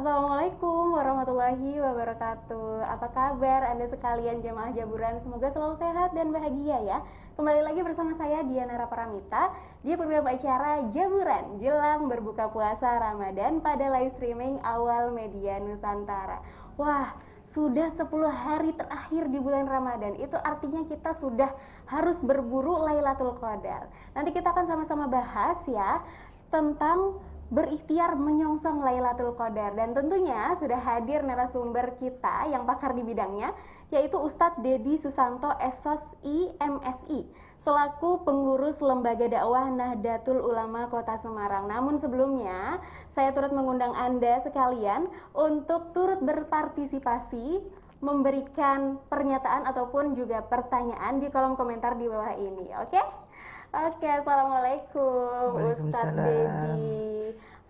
Assalamualaikum warahmatullahi wabarakatuh. Apa kabar Anda sekalian jemaah Jaburan? Semoga selalu sehat dan bahagia ya. Kembali lagi bersama saya Diana Paramita di program acara Jaburan jelang berbuka puasa Ramadan pada live streaming Awal Media Nusantara. Wah, sudah 10 hari terakhir di bulan Ramadan. Itu artinya kita sudah harus berburu Lailatul Qadar. Nanti kita akan sama-sama bahas ya tentang berikhtiar menyongsong Lailatul Qadar, dan tentunya sudah hadir narasumber kita yang pakar di bidangnya, yaitu Ustadz Dedi Susanto SOSI MSI selaku pengurus Lembaga Dakwah Nahdlatul Ulama Kota Semarang. Namun sebelumnya saya turut mengundang Anda sekalian untuk turut berpartisipasi, memberikan pernyataan ataupun juga pertanyaan di kolom komentar di bawah ini. Oke, assalamualaikum Ustadz Dedi.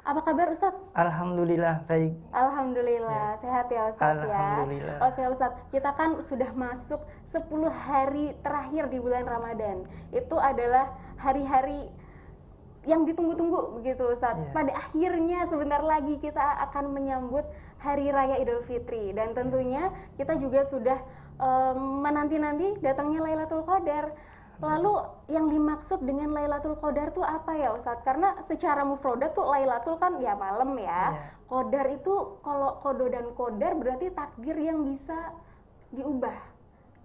Apa kabar Ustadz? Alhamdulillah baik. Alhamdulillah, sehat ya Ustadz ya. Alhamdulillah. Oke Ustadz, kita kan sudah masuk 10 hari terakhir di bulan Ramadan. Itu adalah hari-hari yang ditunggu-tunggu begitu Ustadz. Pada akhirnya sebentar lagi kita akan menyambut Hari Raya Idul Fitri, dan tentunya kita juga sudah menanti-nanti datangnya Lailatul Qadar. Lalu yang dimaksud dengan Lailatul Qadar tuh apa ya Ustadz? Karena secara mufrodat tuh Lailatul kan ya malam ya. Qadar itu kalau kodo dan qadar berarti takdir yang bisa diubah.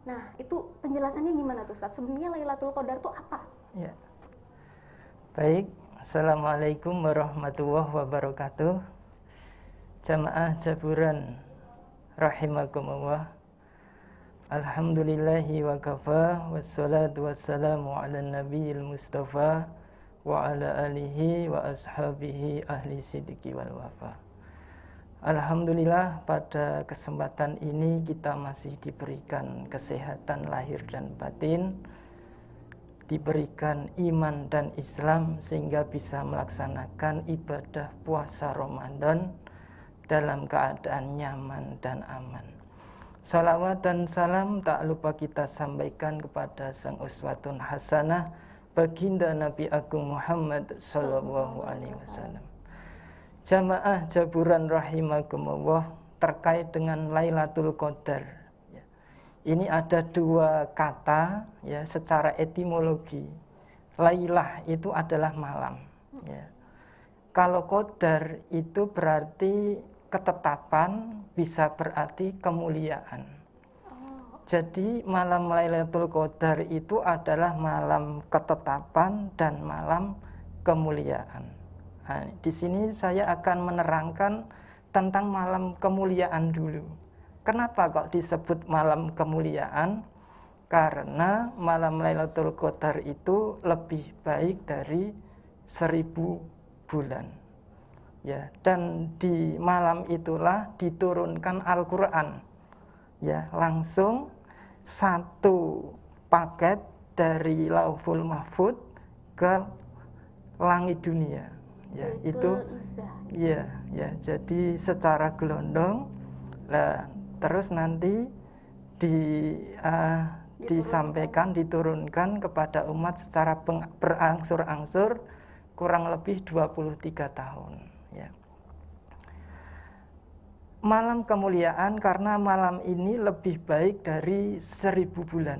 Nah, itu penjelasannya gimana tuh Ustadz? Sebenarnya Lailatul Qadar tuh apa? Ya. Baik, Assalamualaikum warahmatullahi wabarakatuh. Jamaah Jaburan rahimakumullah. Alhamdulillahi wa kafa, wassalatu wassalamu ala nabiyil mustafa wa ala alihi wa ashabihi ahli sidiki wal wafa. Alhamdulillah, pada kesempatan ini kita masih diberikan kesehatan lahir dan batin, diberikan iman dan Islam sehingga bisa melaksanakan ibadah puasa Ramadan dalam keadaan nyaman dan aman. Salawat dan salam tak lupa kita sampaikan kepada sang uswatun hasanah baginda Nabi Agung Muhammad sallallahu alaihi wasallam. Jamaah Jaburan rahimakumullah, terkait dengan Lailatul Qadar. Ini ada dua kata ya secara etimologi. Lailah itu adalah malam ya. Kalau qadar itu berarti ketetapan, bisa berarti kemuliaan. Jadi malam Lailatul Qadar itu adalah malam ketetapan dan malam kemuliaan. Nah, di sini saya akan menerangkan tentang malam kemuliaan dulu. Kenapa kok disebut malam kemuliaan? Karena malam Lailatul Qadar itu lebih baik dari 1000 bulan. Ya, dan di malam itulah diturunkan Al-Qur'an. Ya, langsung satu paket dari Lauhul Mahfuz ke langit dunia. Ya, itu ya, jadi secara gelondong. Nah, terus nanti disampaikan, diturunkan kepada umat secara berangsur-angsur kurang lebih 23 tahun. Ya. Malam kemuliaan karena malam ini lebih baik dari 1000 bulan.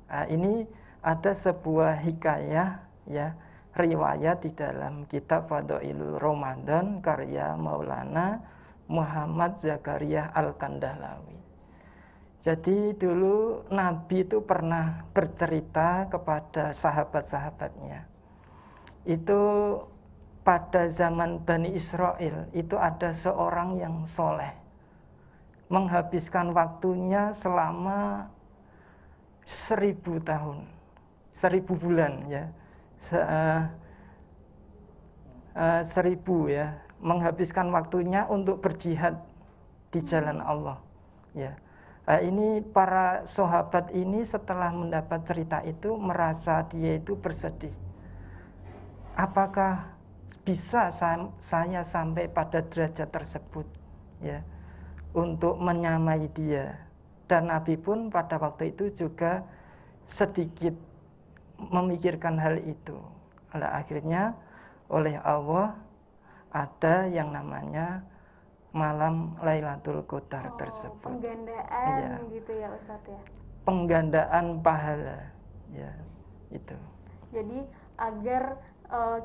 Nah, ini ada sebuah hikayah ya, riwayat di dalam kitab Fadailul Ramadan karya Maulana Muhammad Zakaria Al-Kandahlawi. Jadi dulu Nabi itu pernah bercerita kepada sahabat-sahabatnya. Itu pada zaman Bani Israel itu ada seorang yang soleh, menghabiskan waktunya selama 1000 tahun, 1000 bulan ya, 1000 ya, menghabiskan waktunya untuk berjihad di jalan Allah ya. Nah, ini para sahabat ini setelah mendapat cerita itu merasa dia itu bersedih. Apakah bisa saya sampai pada derajat tersebut ya, untuk menyamai dia? Dan Nabi pun pada waktu itu juga sedikit memikirkan hal itu. Nah, akhirnya oleh Allah ada yang namanya malam Lailatul Qadar tersebut. Penggandaan Iya. gitu ya Ustadz ya. Penggandaan pahala, ya itu. Jadi agar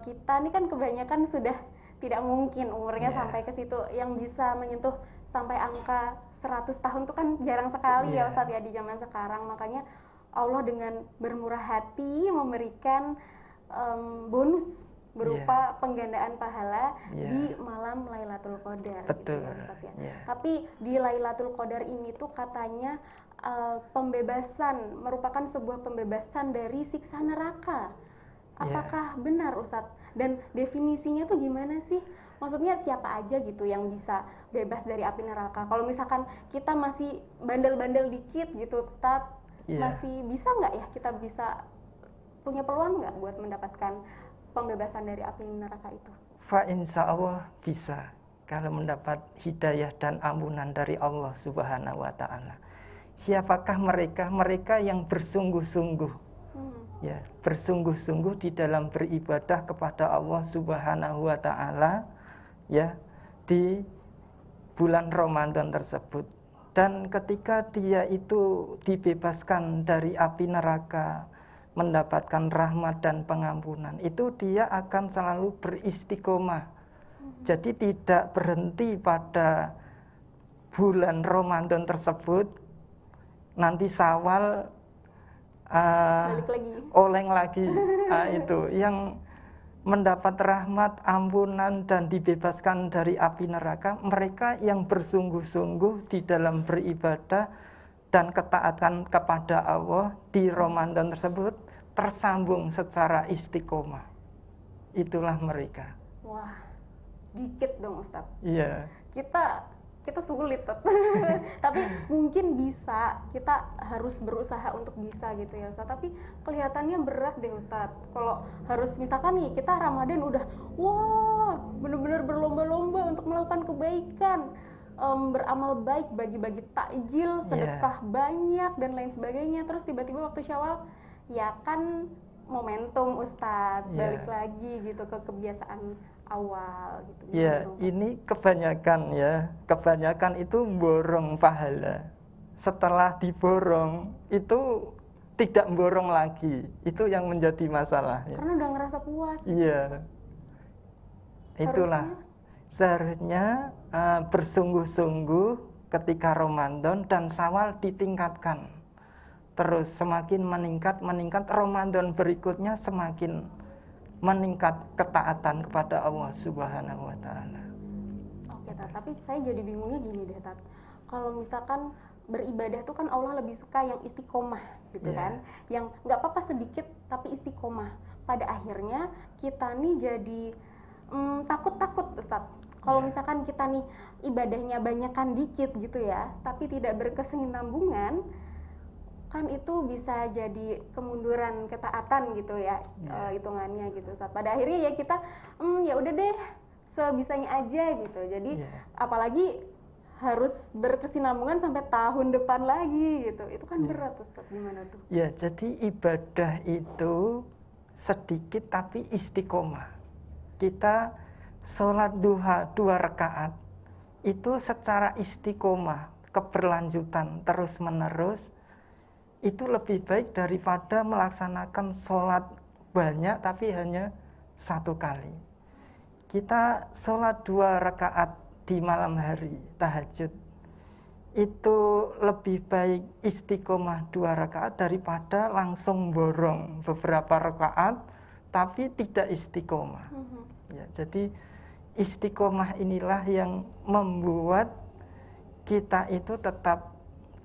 kita nih kan kebanyakan sudah tidak mungkin umurnya Iya. sampai ke situ, yang bisa menyentuh sampai angka 100 tahun tuh kan jarang sekali ya Iya. Ustadz ya di zaman sekarang. Makanya Allah dengan bermurah hati memberikan bonus berupa penggandaan pahala di malam Lailatul Qadar. Betul. Gitu ya Ustadz ya. Iya. Tapi di Lailatul Qadar ini tuh katanya pembebasan, merupakan sebuah pembebasan dari siksa neraka. Apakah benar Ustadz? Dan definisinya tuh gimana sih? Maksudnya siapa aja gitu yang bisa bebas dari api neraka? Kalau misalkan kita masih bandel-bandel dikit gitu, masih bisa nggak ya kita bisa punya peluang nggak buat mendapatkan pembebasan dari api neraka itu? Fa insya Allah bisa kalau mendapat hidayah dan ampunan dari Allah Subhanahu wa Ta'ala. Siapakah mereka? Mereka yang bersungguh-sungguh, ya, bersungguh-sungguh di dalam beribadah kepada Allah Subhanahu wa Ta'ala, ya, di bulan Ramadan tersebut. Dan ketika dia itu dibebaskan dari api neraka, mendapatkan rahmat dan pengampunan, itu dia akan selalu beristiqomah. Jadi tidak berhenti pada bulan Ramadan tersebut, nanti Syawal Balik lagi. oleng lagi. Itu yang mendapat rahmat, ampunan dan dibebaskan dari api neraka, mereka yang bersungguh-sungguh di dalam beribadah dan ketaatan kepada Allah di Ramadan tersebut tersambung secara istiqomah. Itulah mereka. Wah, dikit dong Ustadz. Iya. Kita sulit tapi mungkin bisa, kita harus berusaha untuk bisa gitu ya Ustadz. Tapi kelihatannya berat deh Ustadz kalau harus misalkan nih kita Ramadan udah wah bener-bener berlomba-lomba untuk melakukan kebaikan, beramal baik, bagi-bagi takjil, sedekah banyak dan lain sebagainya, terus tiba-tiba waktu Syawal ya kan momentum Ustadz balik lagi gitu ke kebiasaan awal gitu. Ya, ini kebanyakan itu borong pahala. Setelah diborong itu tidak borong lagi. Itu yang menjadi masalah. Karena udah ngerasa puas. Iya. Itulah. Seharusnya bersungguh-sungguh ketika Ramadan dan Syawal ditingkatkan. Terus semakin meningkat, Ramadan berikutnya semakin meningkat ketaatan kepada Allah Subhanahu wa Ta'ala. Oke, tapi saya jadi bingungnya gini deh, Tat. Kalau misalkan beribadah tuh kan Allah lebih suka yang istiqomah gitu kan, yang nggak apa-apa sedikit tapi istiqomah. Pada akhirnya kita nih jadi takut-takut Ustaz. Kalau misalkan kita nih ibadahnya banyakan dikit gitu ya, tapi tidak berkesinambungan, kan itu bisa jadi kemunduran ketaatan gitu ya, hitungannya gitu Ustaz. Pada akhirnya ya kita ya udah deh sebisanya aja gitu. Jadi apalagi harus berkesinambungan sampai tahun depan lagi gitu. Itu kan berat Ustaz, gimana tuh? Ya, jadi ibadah itu sedikit tapi istiqomah. Kita sholat duha 2 rakaat itu secara istiqomah, keberlanjutan terus menerus, itu lebih baik daripada melaksanakan sholat banyak tapi hanya 1 kali. Kita sholat 2 rakaat di malam hari tahajud, itu lebih baik istiqomah 2 rakaat daripada langsung borong beberapa rakaat tapi tidak istiqomah. Ya, jadi istiqomah inilah yang membuat kita itu tetap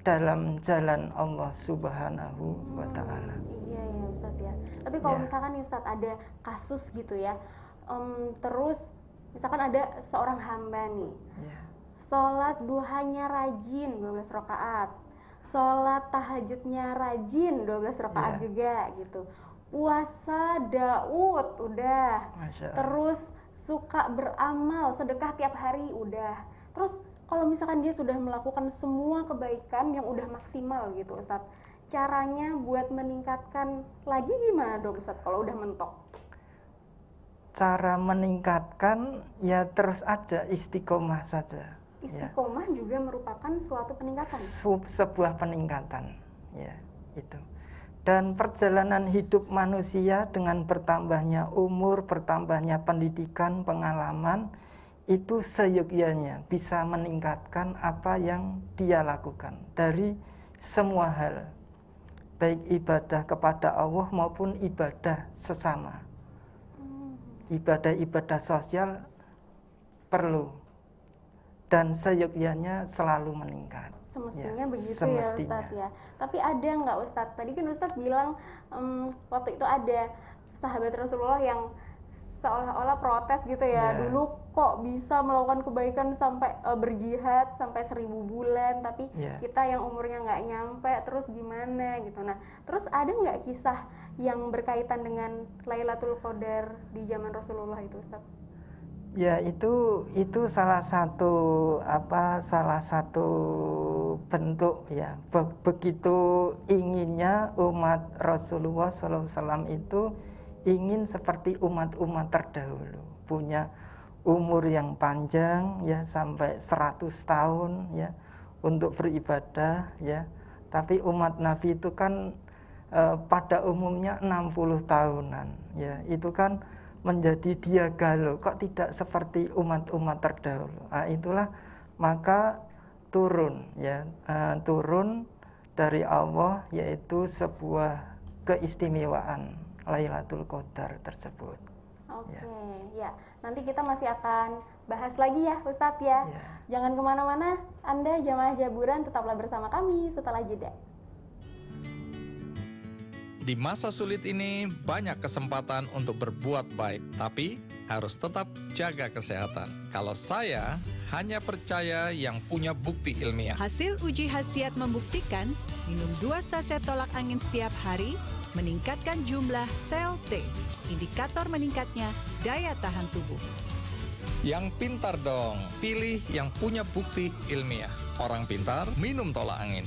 dalam jalan Allah Subhanahu wa Ta'ala. Iya ya Ustadz ya. Tapi kalau misalkan nih Ustadz ada kasus gitu ya, terus misalkan ada seorang hamba nih, sholat duhanya rajin 12 rakaat, sholat tahajudnya rajin 12 rakaat juga gitu, puasa Daud udah, terus suka beramal sedekah tiap hari udah, terus kalau misalkan dia sudah melakukan semua kebaikan yang udah maksimal gitu Ustadz, caranya buat meningkatkan lagi gimana dong Ustadz kalau udah mentok? Cara meningkatkan ya terus aja istiqomah saja. Istiqomah juga merupakan suatu peningkatan. Sebuah peningkatan, ya itu. Dan perjalanan hidup manusia dengan bertambahnya umur, bertambahnya pendidikan, pengalaman, itu seyogyanya bisa meningkatkan apa yang dia lakukan dari semua hal, baik ibadah kepada Allah maupun ibadah sesama. Ibadah-ibadah sosial perlu dan seyogyanya selalu meningkat. Semestinya Ya, begitu semestinya. ya Ustadz ya. Tapi ada nggak Ustadz? Tadi kan Ustadz bilang waktu itu ada sahabat Rasulullah yang seolah-olah protes gitu ya. Ya. Dulu kok bisa melakukan kebaikan sampai berjihad sampai 1000 bulan, tapi Ya. kita yang umurnya nggak nyampe, terus gimana gitu. Nah, terus ada nggak kisah yang berkaitan dengan Lailatul Qadar di zaman Rasulullah itu Ustadz? Ya, itu salah satu bentuk ya, begitu inginnya umat Rasulullah SAW itu ingin seperti umat-umat terdahulu, punya umur yang panjang ya, sampai 100 tahun ya untuk beribadah ya. Tapi umat Nabi itu kan pada umumnya 60 tahunan ya, itu kan menjadi dia galau, kok tidak seperti umat-umat terdahulu. Nah, itulah maka turun ya, turun dari Allah, yaitu sebuah keistimewaan Lailatul Qadar tersebut. Oke, ya. Nanti kita masih akan bahas lagi ya Ustadz ya. Jangan kemana-mana, Anda jamaah Jaburan tetaplah bersama kami setelah jeda. Di masa sulit ini, banyak kesempatan untuk berbuat baik, tapi harus tetap jaga kesehatan. Kalau saya hanya percaya yang punya bukti ilmiah. Hasil uji khasiat membuktikan, minum 2 saset tolak angin setiap hari meningkatkan jumlah sel T, indikator meningkatnya daya tahan tubuh. Yang pintar dong, pilih yang punya bukti ilmiah. Orang pintar, minum tolak angin.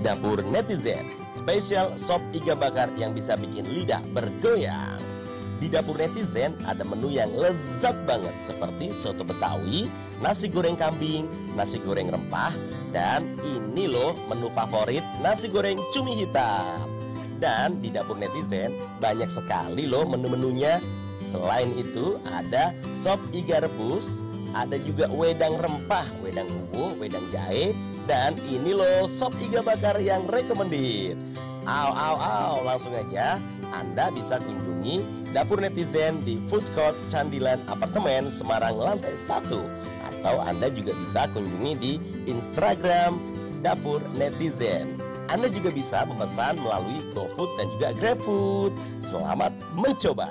Dapur Netizen, spesial sop iga bakar yang bisa bikin lidah bergoyang. Di Dapur Netizen ada menu yang lezat banget seperti soto Betawi, nasi goreng kambing, nasi goreng rempah, dan ini loh menu favorit nasi goreng cumi hitam. Dan di dapur netizen banyak sekali loh menu-menunya. Selain itu ada sop iga rebus, ada juga wedang rempah, wedang uwu, wedang jahe, dan ini loh sop iga bakar yang recommended. Langsung aja Anda bisa kunjungi dapur netizen di Food Court Candilan Apartemen Semarang lantai 1. Atau Anda juga bisa kunjungi di Instagram dapur netizen. Anda juga bisa memesan melalui GoFood dan juga GrabFood. Selamat mencoba.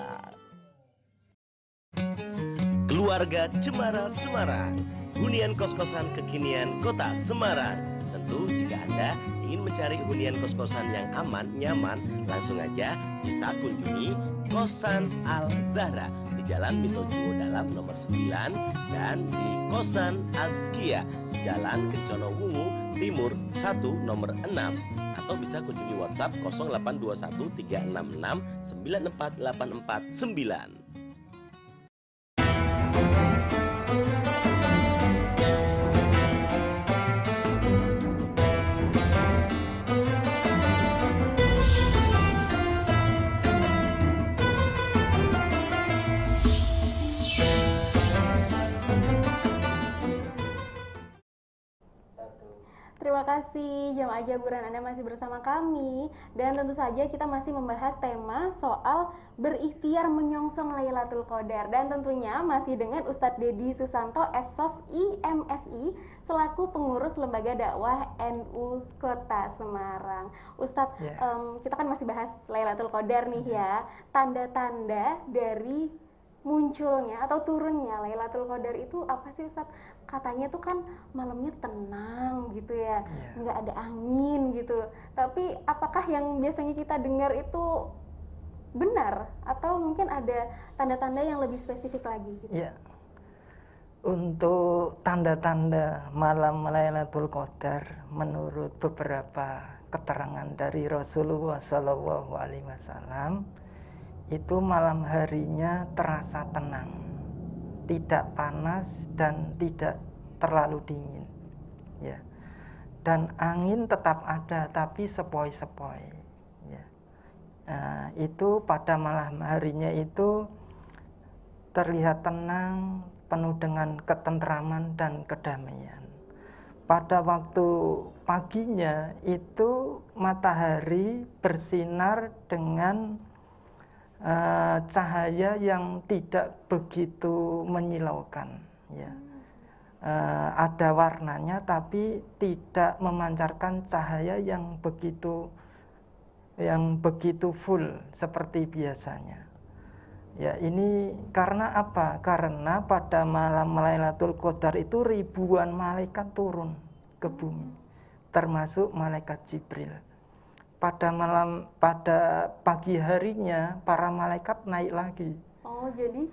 Keluarga Cemara Semarang, hunian kos-kosan kekinian Kota Semarang. Tentu jika Anda ingin mencari hunian kos-kosan yang aman, nyaman, langsung aja bisa kunjungi Kosan Al Zahra di Jalan Mitojuwo Dalam nomor 9 dan di Kosan Azkia Jalan Kencono Wungu Timur 1 nomor 6, atau bisa kunjungi WhatsApp 0821 366 94849. Terima kasih jemaah Jaburan, Anda masih bersama kami. Dan tentu saja kita masih membahas tema soal berikhtiar menyongsong Lailatul Qadar. Dan tentunya masih dengan Ustadz Dedi Susanto, Esos IMSI, selaku pengurus Lembaga Dakwah NU Kota Semarang. Ustadz, kita kan masih bahas Lailatul Qadar nih ya. Tanda-tanda dari munculnya atau turunnya Lailatul Qadar itu apa sih Ustadz? Katanya tuh kan malamnya tenang gitu ya, nggak ada angin gitu. Tapi apakah yang biasanya kita dengar itu benar? Atau mungkin ada tanda-tanda yang lebih spesifik lagi gitu? Ya. Untuk tanda-tanda malam Lailatul Qadar menurut beberapa keterangan dari Rasulullah SAW, itu malam harinya terasa tenang, tidak panas dan tidak terlalu dingin, ya. Dan angin tetap ada tapi sepoi-sepoi, ya. Itu pada malam harinya itu terlihat tenang, penuh dengan ketentraman dan kedamaian. Pada waktu paginya itu matahari bersinar dengan cahaya yang tidak begitu menyilaukan, ya. Ada warnanya tapi tidak memancarkan cahaya yang begitu full seperti biasanya. Ya, ini karena apa? Karena pada malam Lailatul Qadar itu ribuan malaikat turun ke bumi, termasuk malaikat Jibril. Pada pagi harinya para malaikat naik lagi. Oh, jadi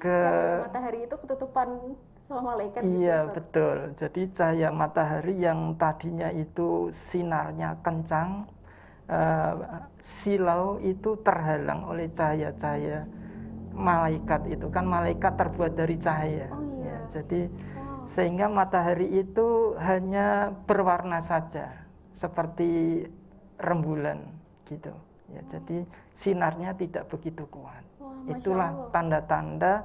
matahari itu ketutupan sama malaikat? Iya, gitu, betul. Jadi cahaya matahari yang tadinya itu sinarnya kencang, silau itu terhalang oleh cahaya-cahaya malaikat itu. Kan malaikat terbuat dari cahaya. Oh, iya. Ya, jadi sehingga matahari itu hanya berwarna saja seperti rembulan gitu, ya. Jadi sinarnya tidak begitu kuat. Itulah tanda-tanda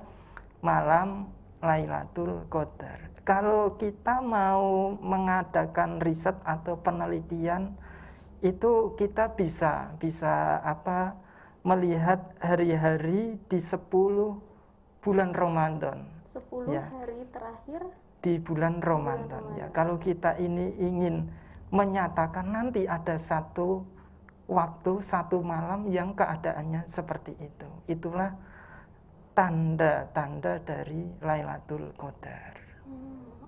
malam Lailatul Qadar. Kalau kita mau mengadakan riset atau penelitian, itu kita bisa melihat hari-hari di 10 bulan Ramadan. 10 ya, hari terakhir di bulan Ramadan. Ya, kalau kita ini ingin menyatakan nanti ada satu waktu, satu malam yang keadaannya seperti itu, itulah tanda-tanda dari Lailatul Qadar.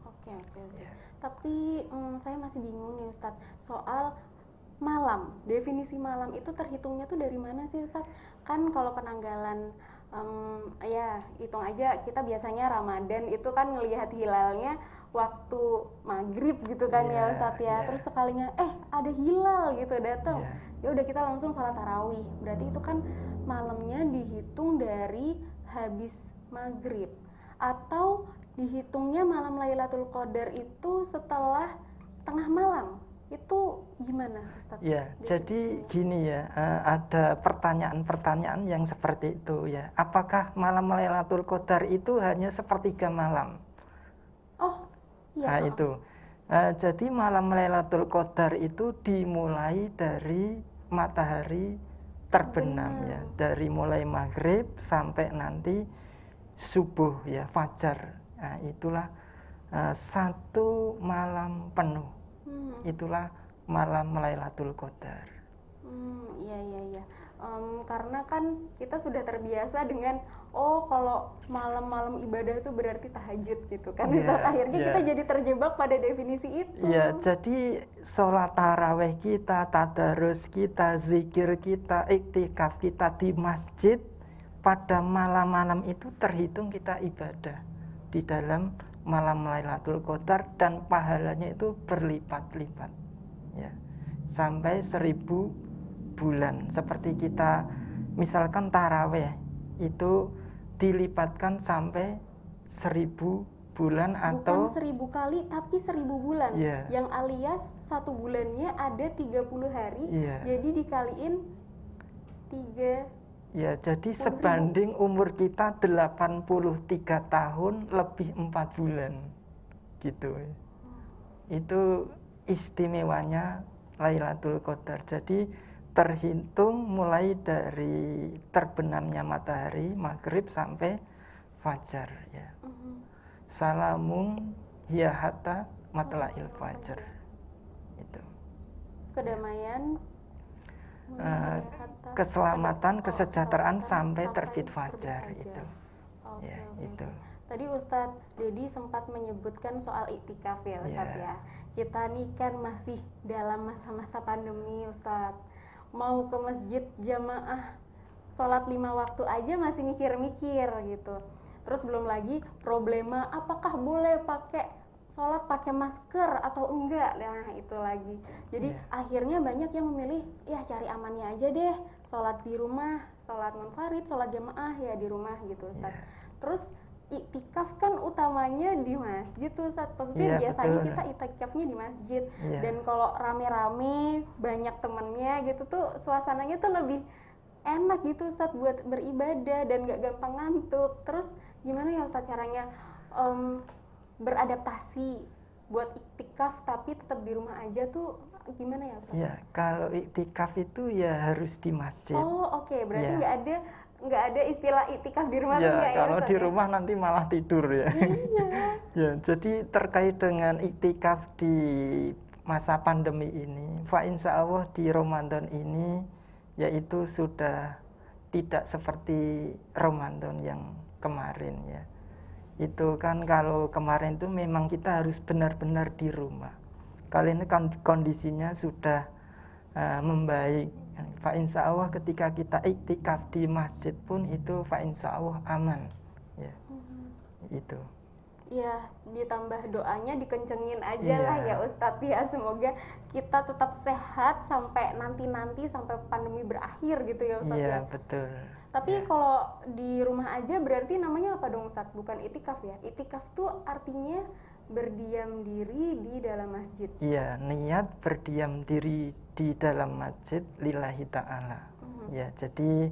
Oke. Ya. Tapi saya masih bingung nih Ustadz soal malam. Definisi malam itu terhitungnya tuh dari mana sih Ustadz? Kan kalau penanggalan ya hitung aja, kita biasanya Ramadan itu kan ngelihat hilalnya waktu maghrib gitu kan, ya Ustadz ya. Terus sekalinya ada hilal gitu datang, ya udah kita langsung sholat tarawih. Berarti itu kan malamnya dihitung dari habis maghrib. Atau dihitungnya malam Lailatul Qadar itu setelah tengah malam. Itu gimana, Ustadz? Ya, jadi gini ya, ada pertanyaan-pertanyaan yang seperti itu ya. Apakah malam Lailatul Qadar itu hanya sepertiga malam? Oh, iya. Nah, itu. Jadi malam Lailatul Qadar itu dimulai dari matahari terbenam ya, dari mulai maghrib sampai nanti subuh ya, fajar. Nah, itulah satu malam penuh. Itulah malam Lailatul Qadar. Iya iya iya. Karena kan kita sudah terbiasa dengan kalau malam-malam ibadah itu berarti tahajud gitu kan. Akhirnya kita jadi terjebak pada definisi itu. Iya, jadi sholat taraweh kita, tadarus kita, zikir kita, iktikaf kita di masjid pada malam-malam itu terhitung kita ibadah di dalam malam Lailatul Qadar, dan pahalanya itu berlipat-lipat ya, sampai 1000 bulan. Seperti kita misalkan taraweh itu dilipatkan sampai 1000 bulan. Atau bukan 1000 kali tapi 1000 bulan yeah. Yang alias 1 bulannya ada 30 hari yeah. Jadi dikaliin 3. Ya, jadi sebanding umur kita 83 tahun lebih 4 bulan gitu. Itu istimewanya Lailatul Qadar. Jadi terhitung mulai dari terbenamnya matahari maghrib sampai fajar ya. Salamun hiya hatta matla'il fajar. Itu. Kedamaian, keselamatan, kesejahteraan sampai terbit fajar itu. Ya, itu. Tadi Ustadz Dedi sempat menyebutkan soal iktikaf ya Ustadz ya. Kita nih kan masih dalam masa-masa pandemi Ustadz. Mau ke masjid jamaah sholat 5 waktu aja masih mikir-mikir gitu. Terus belum lagi problema apakah boleh sholat pakai masker atau enggak. Nah itu lagi. Jadi akhirnya banyak yang memilih ya cari amannya aja deh, sholat di rumah, sholat munfarid, sholat jamaah ya di rumah gitu Ustaz. Terus iktikaf kan utamanya di masjid tuh Ustaz. Maksudnya biasanya kita iktikafnya di masjid. Dan kalau rame-rame banyak temennya gitu tuh suasananya tuh lebih enak gitu Ustaz buat beribadah dan gak gampang ngantuk. Terus gimana ya Ustaz caranya beradaptasi buat iktikaf tapi tetap di rumah aja tuh gimana ya Ustaz? Ya, kalau iktikaf itu ya harus di masjid. Oh oke. Berarti nggak ada istilah iktikaf di rumah tuh nggak ya? Kalau di rumah nanti malah tidur ya. Iya. Ya, jadi terkait dengan iktikaf di masa pandemi ini, fa insya Allah di Ramadan ini yaitu sudah tidak seperti Ramadan yang kemarin ya. Itu kan kalau kemarin itu memang kita harus benar-benar di rumah. Kali ini kondisinya sudah membaik. Fa insya Allah ketika kita iktikaf di masjid pun itu fa insya Allah aman. Ya, itu. Ya, ditambah doanya dikencengin aja lah ya Ustadz ya. Semoga kita tetap sehat sampai nanti sampai pandemi berakhir gitu ya Ustadz ya. Iya, betul. Tapi kalau di rumah aja berarti namanya apa dong Ustadz? Bukan itikaf ya? Itikaf tuh artinya berdiam diri di dalam masjid. Iya, niat berdiam diri di dalam masjid lillahi ta'ala. Ya, jadi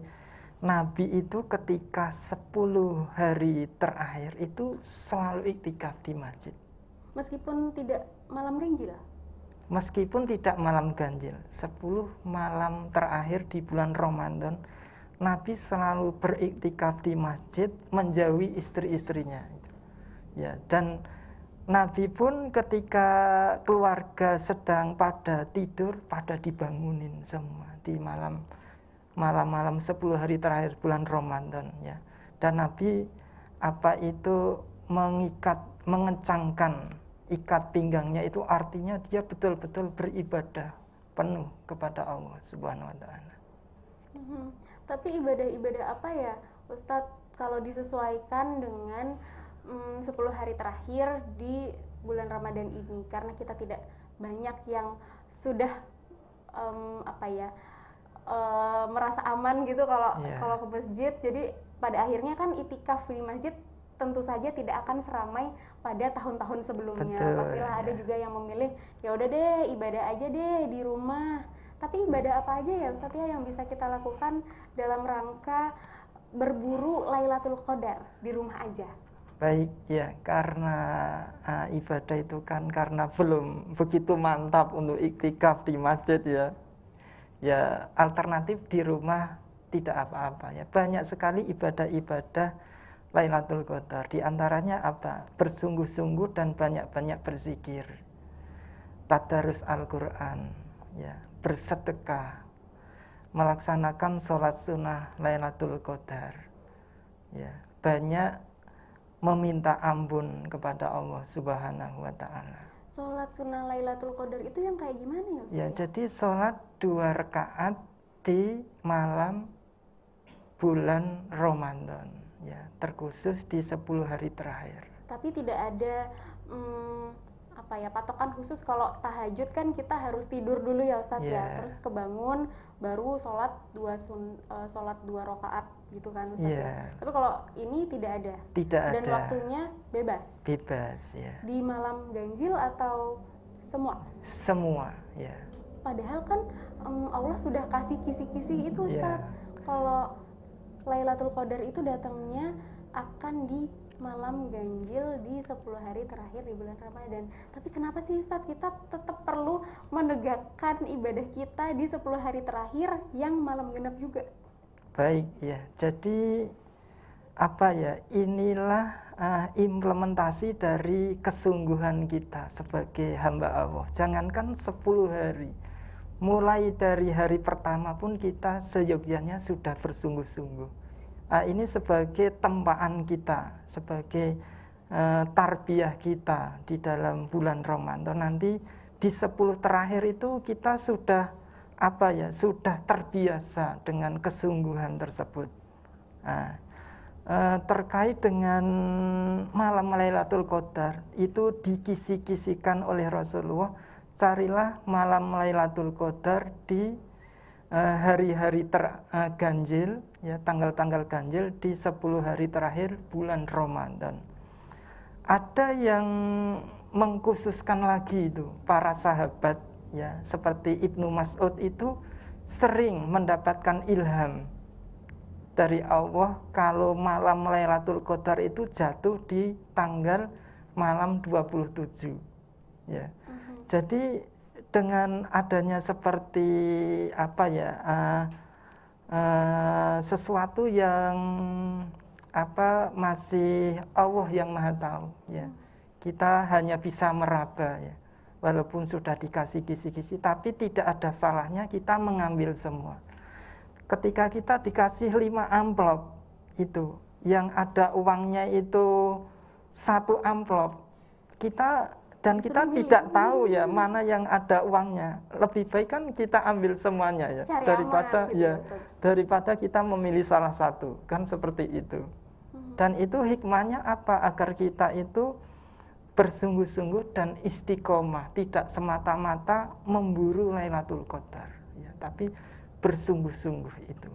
Nabi itu ketika 10 hari terakhir itu selalu iktikaf di masjid. Meskipun tidak malam ganjil? Meskipun tidak malam ganjil, 10 malam terakhir di bulan Ramadan, Nabi selalu beriktikaf di masjid menjauhi istri-istrinya. Ya, dan Nabi pun ketika keluarga sedang pada tidur, pada dibangunin semua di malam-malam 10 hari terakhir bulan Ramadan ya. Dan Nabi mengencangkan ikat pinggangnya, itu artinya dia betul-betul beribadah penuh kepada Allah Subhanahu wa taala. Tapi ibadah-ibadah apa ya Ustadz kalau disesuaikan dengan 10 hari terakhir di bulan Ramadan ini, karena kita tidak banyak yang sudah merasa aman gitu kalau ke masjid. Jadi pada akhirnya kan itikaf di masjid tentu saja tidak akan seramai pada tahun-tahun sebelumnya. Betul, Pastilah ada ya. juga yang memilih ya udah deh ibadah aja deh di rumah. Tapi ibadah apa aja ya Ustadz ya yang bisa kita lakukan dalam rangka berburu Lailatul Qadar di rumah aja? Baik, ya, karena ibadah itu kan karena belum begitu mantap untuk iktikaf di masjid ya. Ya, alternatif di rumah tidak apa-apa ya. Banyak sekali ibadah-ibadah Lailatul Qadar. Di antaranya apa? Bersungguh-sungguh dan banyak-banyak berzikir. Tadarus Al-Qur'an, ya, bersedekah, melaksanakan sholat sunnah Lailatul Qadar. Ya, banyak meminta ampun kepada Allah Subhanahu wa taala. Sholat sunnah Lailatul Qadar itu yang kayak gimana ya Ustaz? Ya, jadi sholat 2 rakaat di malam bulan Ramadan, ya, terkhusus di 10 hari terakhir. Tapi tidak ada apa ya patokan khusus. Kalau tahajud kan kita harus tidur dulu ya Ustadz ya, terus kebangun baru sholat 2 rakaat gitu kan Ustadz ya. Tapi kalau ini tidak ada. Dan waktunya bebas. Bebas ya. Di malam ganjil atau semua? Semua ya. Padahal kan Allah sudah kasih kisi-kisi itu Ustadz. Kalau Lailatul Qadar itu datangnya akan di malam ganjil di 10 hari terakhir di bulan Ramadan. Tapi kenapa sih Ustadz kita tetap perlu menegakkan ibadah kita di 10 hari terakhir yang malam genap juga? Baik ya, jadi apa ya, inilah implementasi dari kesungguhan kita sebagai hamba Allah. Jangankan 10 hari, mulai dari hari pertama pun kita seyogyanya sudah bersungguh-sungguh. Ini sebagai tempaan kita, sebagai tarbiyah kita di dalam bulan Ramadan. Nanti di 10 terakhir itu kita sudah apa ya, sudah terbiasa dengan kesungguhan tersebut. Terkait dengan malam Lailatul Qadar itu dikisi-kisikan oleh Rasulullah, carilah malam Lailatul Qadar di hari-hari ganjil, ya, tanggal-tanggal ganjil di 10 hari terakhir bulan Ramadan. Ada yang mengkhususkan lagi itu para sahabat, ya, seperti Ibnu Mas'ud itu sering mendapatkan ilham dari Allah kalau malam Lailatul Qadar itu jatuh di tanggal malam 27, ya. Jadi dengan adanya seperti apa ya, sesuatu yang apa masih Allah yang Maha tahu, ya. Kita hanya bisa meraba, ya. Walaupun sudah dikasih kisi-kisi, tapi tidak ada salahnya kita mengambil semua. Ketika kita dikasih 5 amplop itu, yang ada uangnya itu 1 amplop, kita tidak tahu ya mana yang ada uangnya. Lebih baik kan kita ambil semuanya ya, daripada kita memilih salah satu, kan seperti itu. Dan itu hikmahnya apa? Agar kita itu bersungguh-sungguh dan istiqomah, tidak semata-mata memburu Lailatul Qadar, ya, tapi bersungguh-sungguh itu.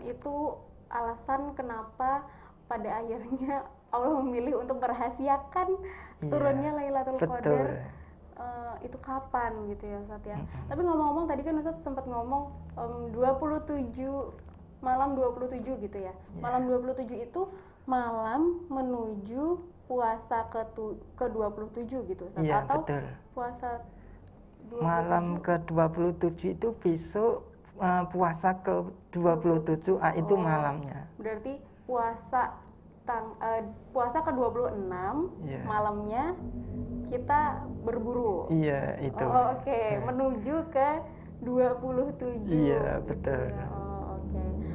Itu alasan kenapa pada akhirnya Allah memilih untuk merahasiakan turunnya Lailatul Qadar itu kapan gitu ya Ustadz ya. Tapi ngomong-ngomong tadi kan Ustadz sempat ngomong 27 gitu ya. Malam 27 itu malam menuju puasa ke-27 gitu Ustadz, atau betul. Puasa 27. Malam ke-27 itu besok puasa ke-27 itu malamnya. Berarti puasa ke-26 malamnya kita berburu. Iya, itu. Menuju ke 27. Iya, betul.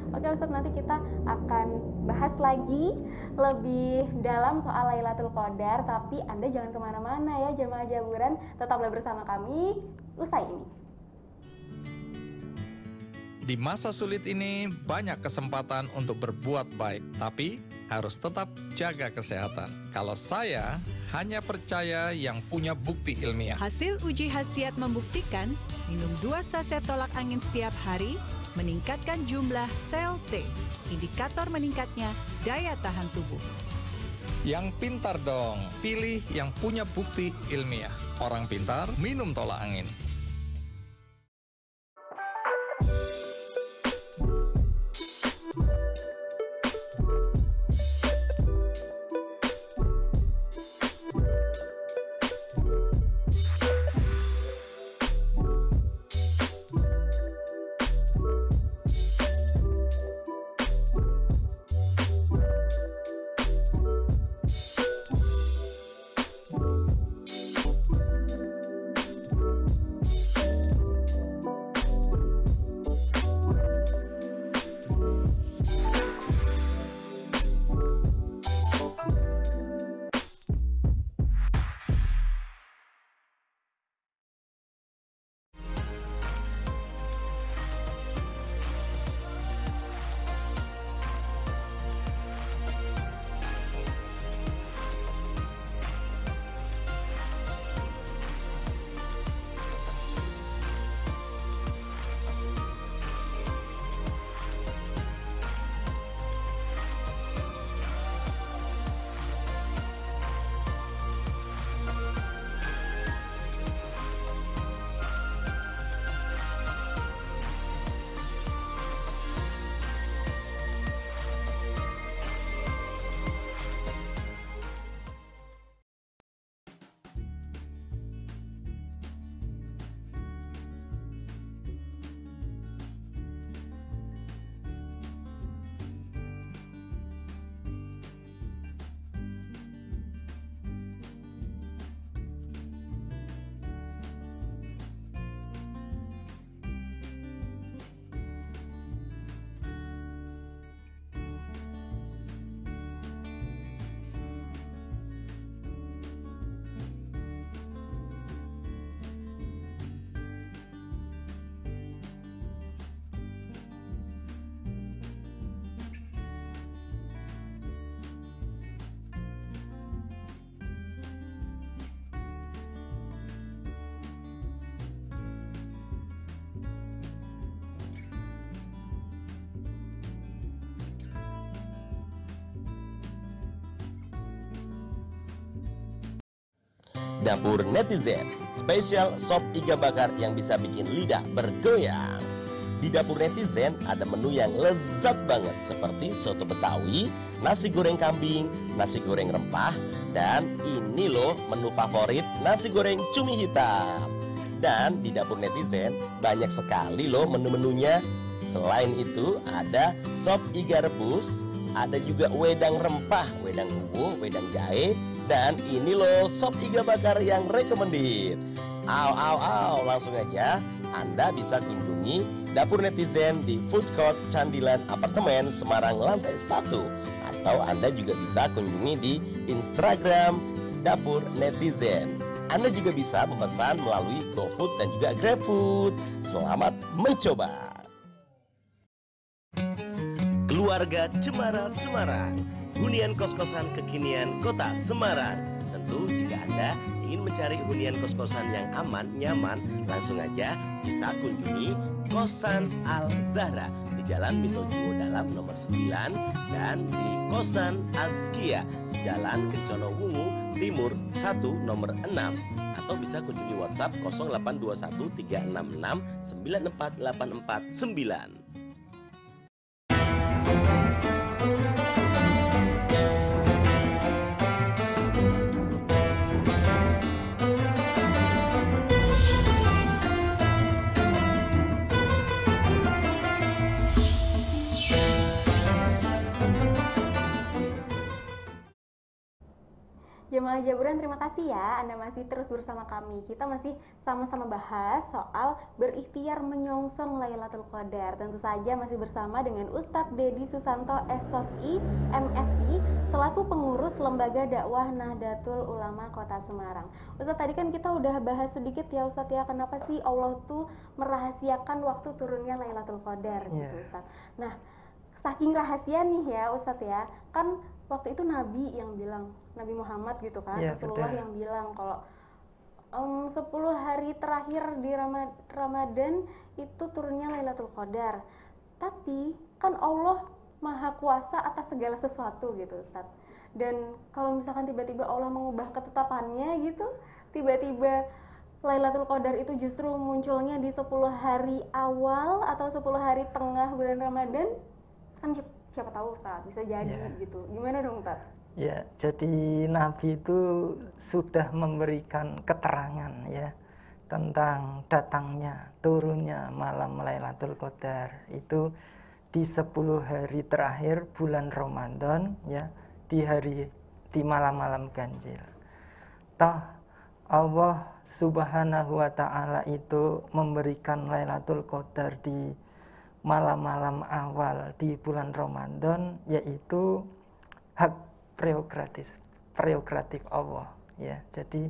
Oke Ustadz, nanti kita akan bahas lagi lebih dalam soal Lailatul Qadar, tapi Anda jangan kemana-mana ya jemaah Jaburan, tetaplah bersama kami usai ini. Di masa sulit ini banyak kesempatan untuk berbuat baik, tapi harus tetap jaga kesehatan. Kalau saya hanya percaya yang punya bukti ilmiah. Hasil uji khasiat membuktikan minum 2 saset tolak angin setiap hari meningkatkan jumlah sel T, indikator meningkatnya daya tahan tubuh. Yang pintar dong, pilih yang punya bukti ilmiah. Orang pintar minum tolak angin. Dapur netizen, spesial sop iga bakar yang bisa bikin lidah bergoyang. Di dapur netizen ada menu yang lezat banget seperti soto Betawi, nasi goreng kambing, nasi goreng rempah, dan ini loh menu favorit nasi goreng cumi hitam. Dan di dapur netizen banyak sekali loh menu-menunya. Selain itu ada sop iga rebus, ada juga wedang rempah, wedang uwu, wedang jahe, dan ini loh sop iga bakar yang recommended. Langsung aja Anda bisa kunjungi dapur netizen di Food Court Candilan Apartemen Semarang lantai 1. Atau Anda juga bisa kunjungi di Instagram dapur netizen. Anda juga bisa memesan melalui GoFood dan juga GrabFood. Selamat mencoba. Keluarga Cemara Semarang, hunian kos-kosan kekinian Kota Semarang. Tentu jika Anda ingin mencari hunian kos-kosan yang aman, nyaman, langsung aja bisa kunjungi Kosan Al Zahra di Jalan Mito Juwo Dalam nomor 9 dan di Kosan Azkia Jalan Kencono Wungu Timur 1 nomor 6, atau bisa kunjungi WhatsApp 0821 366 94849. Jemaah Jaburan, terima kasih ya Anda masih terus bersama kami. Kita masih sama-sama bahas soal berikhtiar menyongsong Lailatul Qadar. Tentu saja masih bersama dengan Ustadz Dedi Susanto SOSI MSI selaku pengurus Lembaga Dakwah Nahdlatul Ulama Kota Semarang. Ustadz, tadi kan kita udah bahas sedikit ya Ustadz ya, kenapa sih Allah tuh merahasiakan waktu turunnya Lailatul Qadar gitu Ustadz. Nah, saking rahasia nih ya Ustadz ya, kan waktu itu Nabi yang bilang, Nabi Muhammad gitu kan, Rasulullah yang bilang kalau 10 hari terakhir di Ramadan itu turunnya Lailatul Qadar. Tapi kan Allah Maha Kuasa atas segala sesuatu gitu Ustadz. Dan kalau misalkan tiba-tiba Allah mengubah ketetapannya gitu, tiba-tiba Lailatul Qadar itu justru munculnya di 10 hari awal atau 10 hari tengah bulan Ramadan, kan siapa tahu Ustadz, bisa jadi gitu. Gimana dong Ustadz? Ya, jadi Nabi itu sudah memberikan keterangan ya tentang datangnya, turunnya malam Lailatul Qadar itu di 10 hari terakhir bulan Ramadan ya, di malam-malam ganjil. Toh Allah Subhanahu wa taala itu memberikan Lailatul Qadar di malam-malam awal di bulan Ramadan, yaitu hak prerogatif Allah ya. Jadi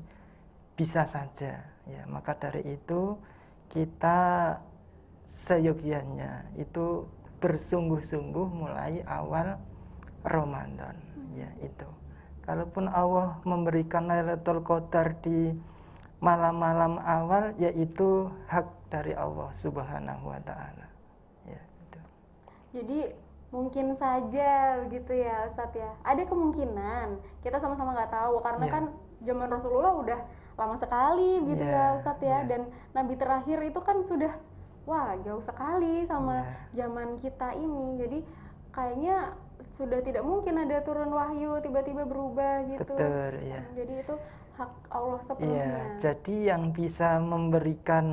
bisa saja ya. Maka dari itu kita seyogyanya itu bersungguh-sungguh mulai awal Ramadan ya itu. Kalaupun Allah memberikan Lailatul Qadar di malam-malam awal, yaitu hak dari Allah Subhanahu wa taala. Ya, itu. Jadi mungkin saja begitu ya Ustadz ya. Ada kemungkinan, kita sama-sama nggak tahu karena kan zaman Rasulullah udah lama sekali gitu ya Ustadz ya. Dan Nabi terakhir itu kan sudah jauh sekali sama zaman kita ini. Jadi kayaknya sudah tidak mungkin ada turun wahyu tiba-tiba berubah gitu. Betul, ya. Jadi itu hak Allah sepenuhnya. Ya, jadi yang bisa memberikan,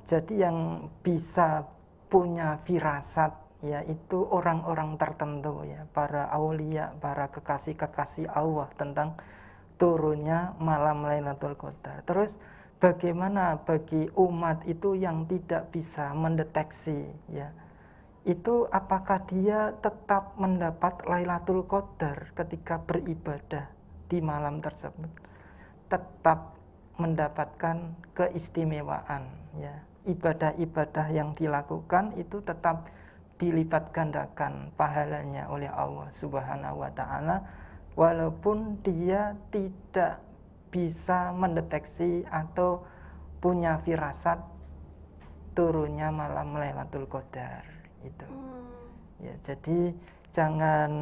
jadi yang bisa punya firasat yaitu orang-orang tertentu ya, para aulia, para kekasih-kekasih Allah tentang turunnya malam Lailatul Qadar. Terus bagaimana bagi umat itu yang tidak bisa mendeteksi ya? Itu apakah dia tetap mendapat Lailatul Qadar ketika beribadah di malam tersebut, tetap mendapatkan keistimewaan ya. Ibadah-ibadah yang dilakukan itu tetap dilipat gandakan pahalanya oleh Allah Subhanahu wa taala, walaupun dia tidak bisa mendeteksi atau punya firasat turunnya malam Lailatul Qadar itu. Ya, jadi jangan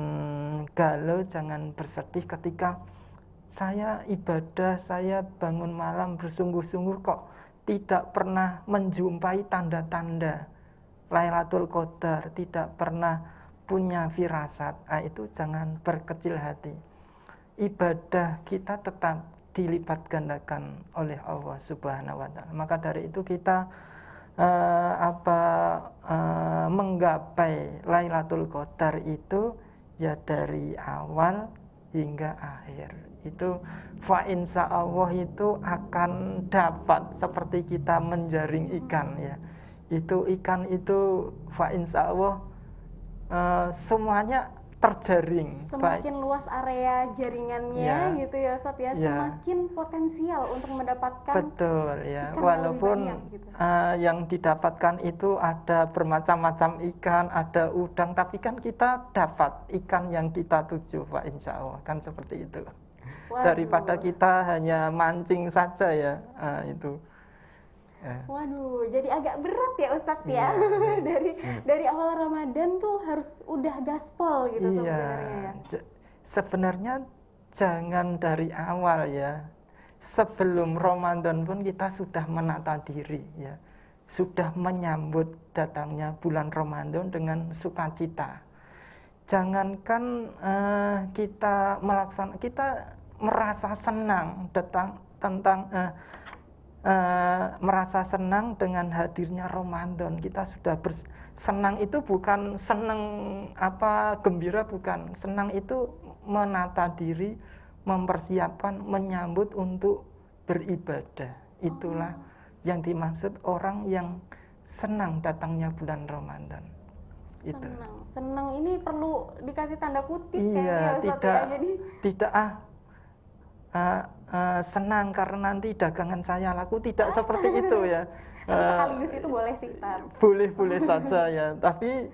galau, jangan bersedih ketika saya ibadah, saya bangun malam bersungguh-sungguh kok tidak pernah menjumpai tanda-tanda Lailatul Qadar, tidak pernah punya firasat. Itu jangan berkecil hati. Ibadah kita tetap dilipat gandakan oleh Allah Subhanahu wa taala. Maka dari itu kita menggapai Lailatul Qadar itu ya dari awal hingga akhir. Itu fa insya Allah itu akan dapat seperti kita menjaring ikan ya. Itu ikan itu fa insya Allah semuanya terjaring. Semakin luas area jaringannya gitu ya Ustadz ya, semakin potensial untuk mendapatkan. Betul ya, ikan walaupun yang banyak, gitu. Yang didapatkan itu ada bermacam-macam ikan, ada udang, tapi kan kita dapat ikan yang kita tuju, Pak, insya Allah kan seperti itu. Waduh. Daripada kita hanya mancing saja ya, itu. Waduh, jadi agak berat ya Ustadz ya. Dari awal Ramadan tuh harus udah gaspol gitu sebenarnya ya. Sebenarnya jangan dari awal ya. Sebelum Ramadan pun kita sudah menata diri ya. Sudah menyambut datangnya bulan Ramadan dengan sukacita. Jangankan kita merasa senang merasa senang dengan hadirnya Ramadan. Kita sudah senang itu bukan senang gembira, bukan. Senang itu menata diri, mempersiapkan, menyambut untuk beribadah. Itulah yang dimaksud orang yang senang datangnya bulan Ramadan. Senang ini perlu dikasih tanda kutip iya, tidak senang karena nanti dagangan saya laku, tidak seperti itu ya. Sekaligus itu boleh sih, boleh saja ya, tapi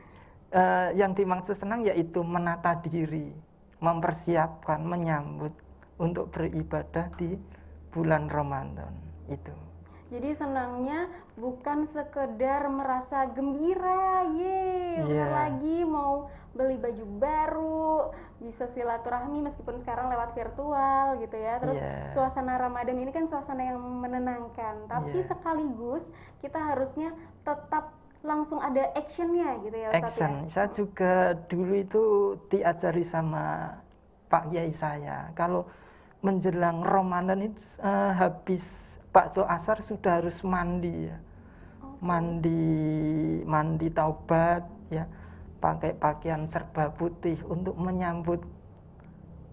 yang dimaksud senang yaitu menata diri, mempersiapkan, menyambut untuk beribadah di bulan Ramadan itu. Jadi senangnya bukan sekedar merasa gembira, yeay, bentar lagi mau beli baju baru, bisa silaturahmi meskipun sekarang lewat virtual gitu ya. Terus suasana Ramadan ini kan suasana yang menenangkan, tapi sekaligus kita harusnya tetap langsung ada actionnya gitu ya Ustadz. Action. Saya juga dulu itu diajari sama Pak Kiai saya, kalau menjelang Ramadan itu habis waktu asar sudah harus mandi ya. Mandi taubat ya, pakai pakaian serba putih untuk menyambut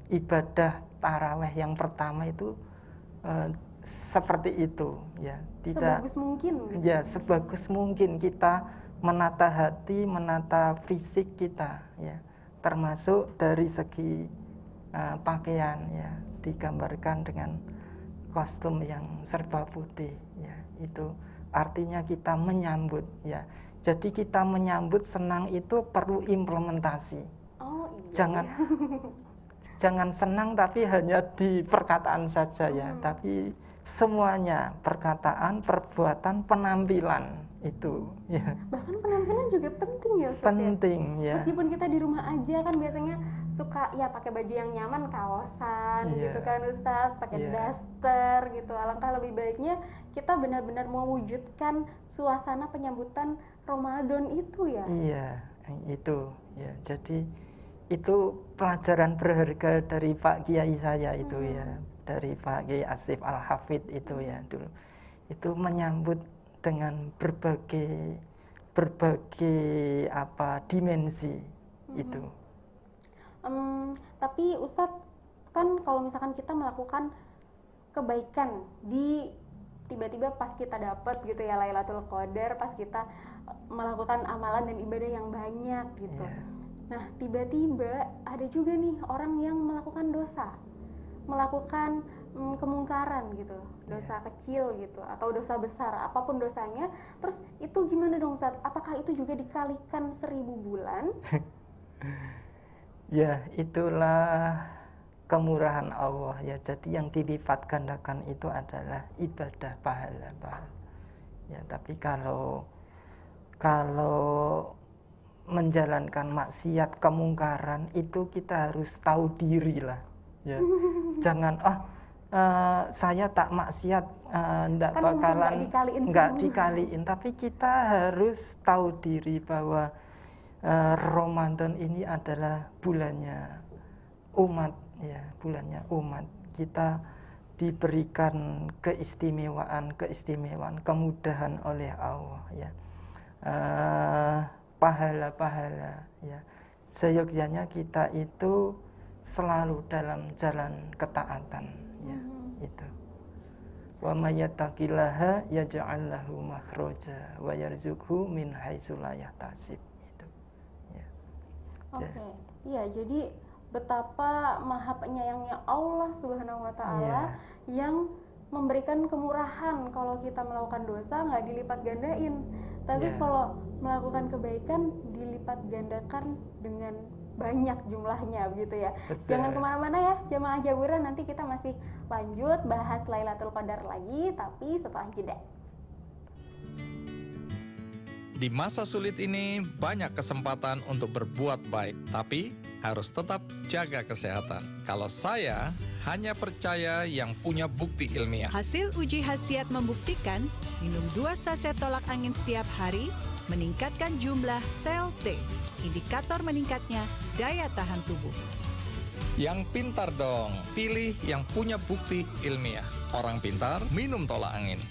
ibadah taraweh yang pertama itu seperti itu ya. Sebagus mungkin gitu. Ya, sebagus mungkin kita menata hati, menata fisik kita ya, termasuk dari segi pakaian ya, digambarkan dengan kostum yang serba putih ya. Itu artinya kita menyambut ya. Jadi kita menyambut senang itu perlu implementasi. Jangan senang tapi hanya di perkataan saja ya, tapi semuanya, perkataan, perbuatan, penampilan itu ya. Bahkan penampilan juga penting ya Ustadz. Penting ya. Meskipun kita di rumah aja kan biasanya suka ya pakai baju yang nyaman, kaosan gitu kan Ustadz, pakai daster gitu. Alangkah lebih baiknya kita benar-benar mewujudkan suasana penyambutan Ramadan itu ya. Iya, itu ya. Jadi itu pelajaran berharga dari Pak Kiai saya itu ya, dari Pak Kiai Asif Al-Hafidh itu ya dulu. Itu menyambut dengan berbagai dimensi itu. Tapi Ustadz kan kalau misalkan kita melakukan kebaikan tiba-tiba pas kita dapat gitu ya Lailatul Qadar, pas kita melakukan amalan dan ibadah yang banyak gitu. Nah, tiba-tiba ada juga nih orang yang melakukan dosa, melakukan kemungkaran gitu, dosa kecil gitu, atau dosa besar, apapun dosanya. Terus itu gimana dong Ustadz? Apakah itu juga dikalikan 1000 bulan? Ya, itulah kemurahan Allah ya. Jadi yang dilipat gandakan itu adalah ibadah pahala. Ya, tapi kalau menjalankan maksiat, kemungkaran itu kita harus tahu diri lah ya. Jangan saya tak maksiat enggak kan bakalan enggak dikaliin, tapi kita harus tahu diri bahwa Ramadan ini adalah bulannya umat ya, bulannya umat. Kita diberikan keistimewaan, kemudahan oleh Allah ya. Pahala-pahala ya. Seyogyanya kita itu selalu dalam jalan ketaatan ya. Itu. Wa may yattaqillaha yaj'al lahu makhraja wa yarzuqhu min haitsu la yahtasib. Itu. Ya. Oke. Iya, jadi betapa maha penyayangnya Allah Subhanahu wa taala yang memberikan kemurahan. Kalau kita melakukan dosa nggak dilipat gandain, tapi kalau melakukan kebaikan dilipat gandakan dengan banyak jumlahnya begitu ya. Betul. Jangan kemana-mana ya jamaah Jaburan, nanti kita masih lanjut bahas Lailatul Qadar lagi, tapi setelah jeda. Di masa sulit ini banyak kesempatan untuk berbuat baik, tapi harus tetap jaga kesehatan. Kalau saya hanya percaya yang punya bukti ilmiah. Hasil uji khasiat membuktikan minum 2 saset tolak angin setiap hari meningkatkan jumlah sel T, indikator meningkatnya daya tahan tubuh. Yang pintar dong, pilih yang punya bukti ilmiah. Orang pintar minum tolak angin.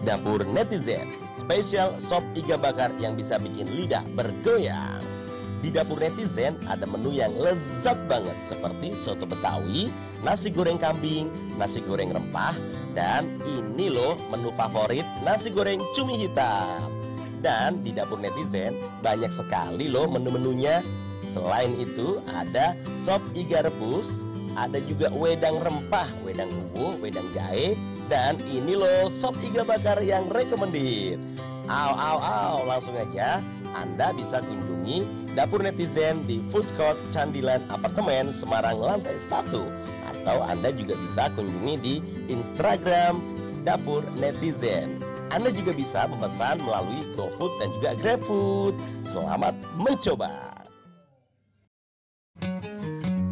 Dapur Netizen, spesial sop iga bakar yang bisa bikin lidah bergoyang. Di Dapur Netizen ada menu yang lezat banget seperti soto Betawi, nasi goreng kambing, nasi goreng rempah, dan ini loh menu favorit nasi goreng cumi hitam. Dan di Dapur Netizen banyak sekali loh menu-menunya. Selain itu ada sop iga rebus, ada juga wedang rempah, wedang uwu, wedang jahe, dan ini loh sop iga bakar yang recommended. Langsung aja Anda bisa kunjungi Dapur Netizen di Food Court Candilan Apartemen Semarang lantai 1. Atau Anda juga bisa kunjungi di Instagram Dapur Netizen. Anda juga bisa memesan melalui GoFood dan juga GrabFood. Selamat mencoba.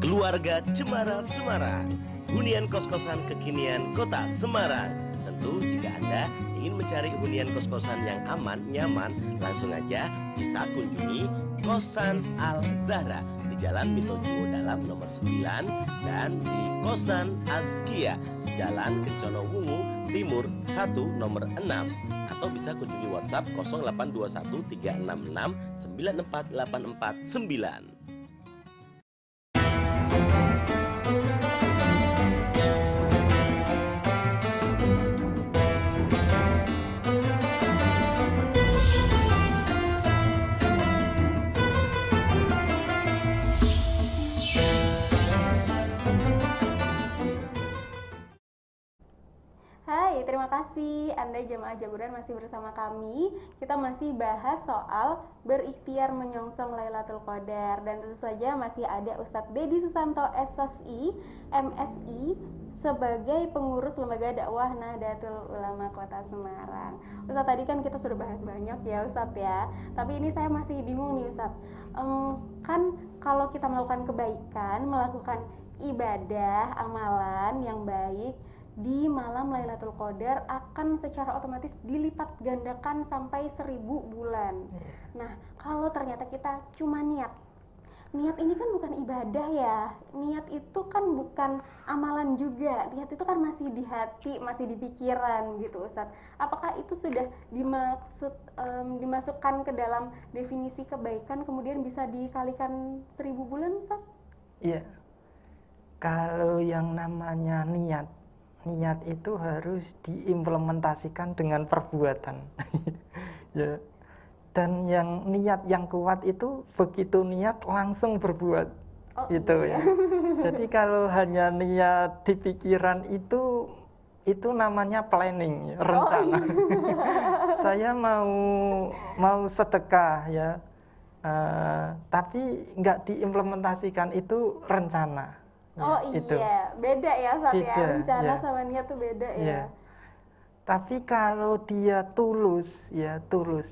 Keluarga Cemara Semarang, hunian kos-kosan kekinian Kota Semarang. Tentu jika Anda ingin mencari hunian kos-kosan yang aman, nyaman, langsung aja bisa kunjungi Kosan Al Zahra di Jalan Mitojuwo Dalam nomor 9 dan di Kosan Azkia Jalan Kencono Wungu Timur 1 nomor 6, atau bisa kunjungi WhatsApp 0821 366 94849. Hai, terima kasih Anda jemaah Jaburan masih bersama kami. Kita masih bahas soal berikhtiar menyongsong Lailatul Qadar. Dan tentu saja masih ada Ustadz Dedi Susanto SSI, MSI, sebagai pengurus Lembaga Dakwah Nahdlatul Ulama Kota Semarang. Ustadz, tadi kan kita sudah bahas banyak ya Ustadz ya. Tapi ini saya masih bingung nih Ustadz. Kan kalau kita melakukan kebaikan, melakukan ibadah, amalan yang baik di malam Lailatul Qadar akan secara otomatis dilipat gandakan sampai 1000 bulan. Nah, kalau ternyata kita cuma niat ini kan bukan ibadah ya. Niat itu kan bukan amalan juga. Niat itu kan masih di hati, masih di pikiran gitu Ustadz. Apakah itu sudah dimasukkan ke dalam definisi kebaikan kemudian bisa dikalikan 1000 bulan Ustadz? Iya. Kalau yang namanya niat itu harus diimplementasikan dengan perbuatan. Ya. Dan yang niat yang kuat itu begitu niat langsung berbuat. Itu ya. Jadi kalau hanya niat di pikiran itu namanya planning, rencana. Saya mau sedekah ya. Tapi nggak diimplementasikan itu rencana. Ya, itu beda ya Ustadz ya, rencana sama niat tuh beda ya. Tapi kalau dia tulus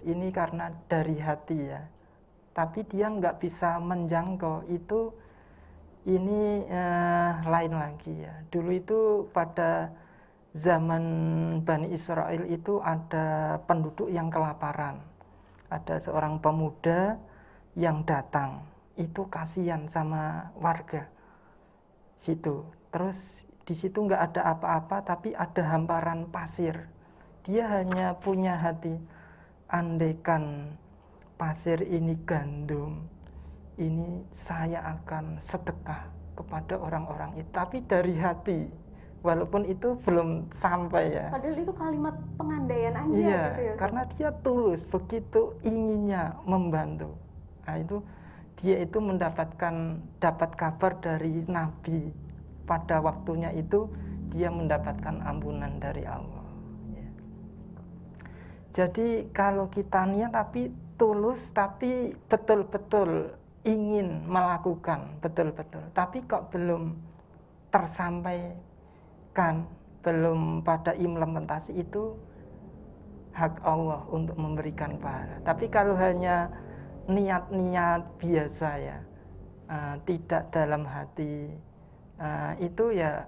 ini karena dari hati ya. Tapi dia nggak bisa menjangkau itu, ini lain lagi ya. Dulu itu pada zaman Bani Israel itu ada penduduk yang kelaparan. Ada seorang pemuda yang datang, itu kasihan sama warga situ. Terus di situ nggak ada apa-apa, tapi ada hamparan pasir. Dia hanya punya hati, andaikan pasir ini gandum, ini saya akan sedekah kepada orang-orang itu. Tapi dari hati, walaupun itu belum sampai ya. Padahal itu kalimat pengandaian aja iya, gitu ya. Karena dia tulus, begitu inginnya membantu. Nah itu dia itu dapat kabar dari Nabi, pada waktunya itu dia mendapatkan ampunan dari Allah ya. Jadi kalau kita niat tapi tulus, tapi betul-betul ingin melakukan betul-betul, tapi kok belum tersampaikan, belum pada implementasi, itu hak Allah untuk memberikan pahala. Tapi kalau hanya niat-niat biasa ya, tidak dalam hati, itu ya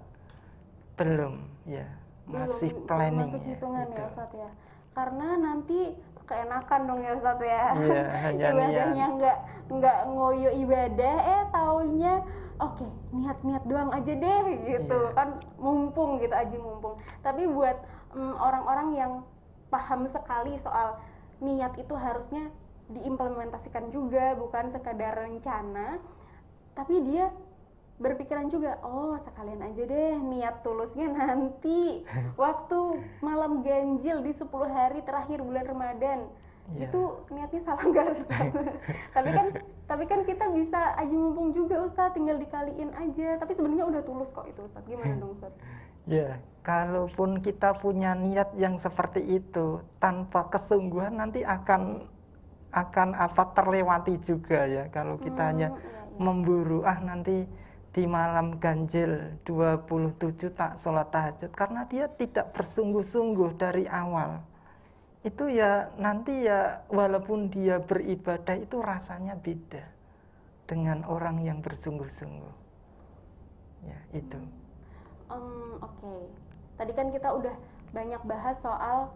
belum ya, masih planning masuk hitungan gitu. ya Ustadz ya. Karena nanti keenakan dong ya Ustadz ya. Iya, hanya ibadahnya nggak ngoyo ibadah, taunya oke, niat-niat doang aja deh gitu. Kan mumpung gitu, aji mumpung. Tapi buat orang-orang yang paham sekali soal niat itu harusnya diimplementasikan juga, bukan sekadar rencana, tapi dia berpikiran juga, oh sekalian aja deh niat tulusnya nanti waktu malam ganjil di 10 hari terakhir bulan Ramadan. Itu niatnya salah nggak Ustaz? tapi kan kita bisa aji mumpung juga Ustaz, tinggal dikaliin aja, tapi sebenarnya udah tulus kok itu Ustaz. Gimana dong Ustaz? Ya, kalaupun kita punya niat yang seperti itu tanpa kesungguhan nanti akan terlewati juga ya. Kalau kita hanya memburu nanti di malam ganjil 27 tak sholat tahajud, karena dia tidak bersungguh-sungguh dari awal. Itu ya nanti ya walaupun dia beribadah itu rasanya beda dengan orang yang bersungguh-sungguh. Ya, itu. Oke. Tadi kan kita udah banyak bahas soal